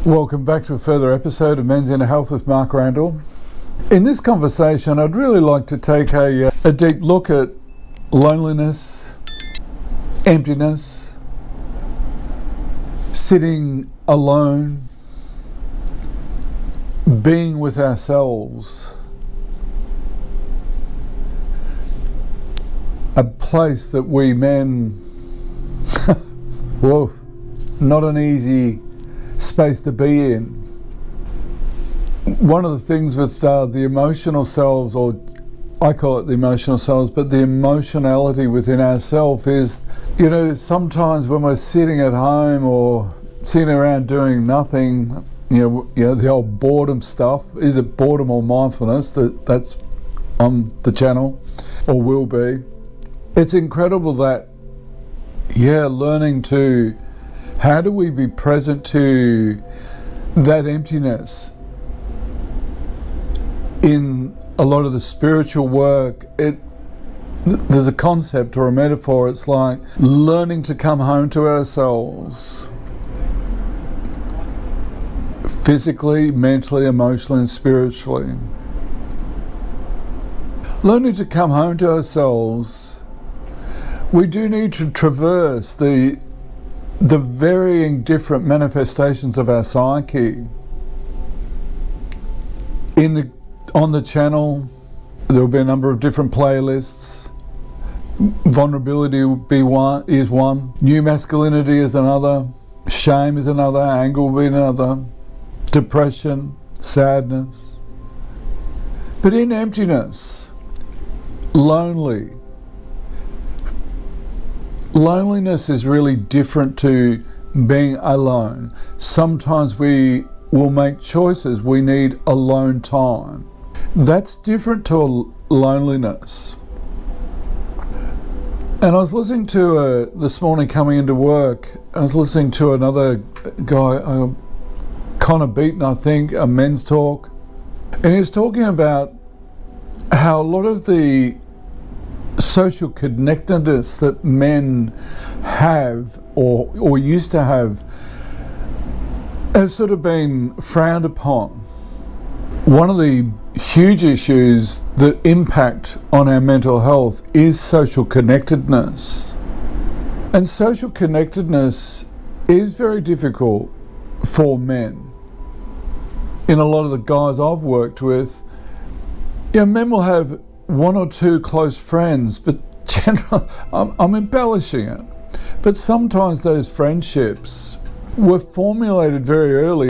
Welcome back to a further episode of Men's Inner Health with Mark Randall. In this conversation, I'd really like to take a deep look at loneliness, emptiness, sitting alone, being with ourselves, a place that we men, whoa, not an easy space to be in. One of the things with the emotional selves, or I call it the emotional selves, but the emotionality within ourselves is, sometimes when we're sitting at home or sitting around doing nothing, the old boredom stuff. Is it boredom or mindfulness? That's on the channel, or will be. It's incredible that, learning to, how do we be present to that emptiness? In a lot of the spiritual work, there's a concept or a metaphor. It's like learning to come home to ourselves, physically, mentally, emotionally, and spiritually. Learning to come home to ourselves, we do need to traverse the varying different manifestations of our psyche. On the channel, there will be a number of different playlists. Vulnerability is one, new masculinity is another, shame is another, anger will be another, depression, sadness. But in emptiness, loneliness is really different to being alone. Sometimes we will make choices. We need alone time. That's different to loneliness. And I was listening to, this morning coming into work, I was listening to another guy, Connor Beaton, I think, a men's talk. And he was talking about how a lot of the social connectedness that men have or used to have sort of been frowned upon. One of the huge issues that impact on our mental health is social connectedness. And social connectedness is very difficult for men. In a lot of the guys I've worked with, men will have one or two close friends, but generally, I'm embellishing it. But sometimes those friendships were formulated very early.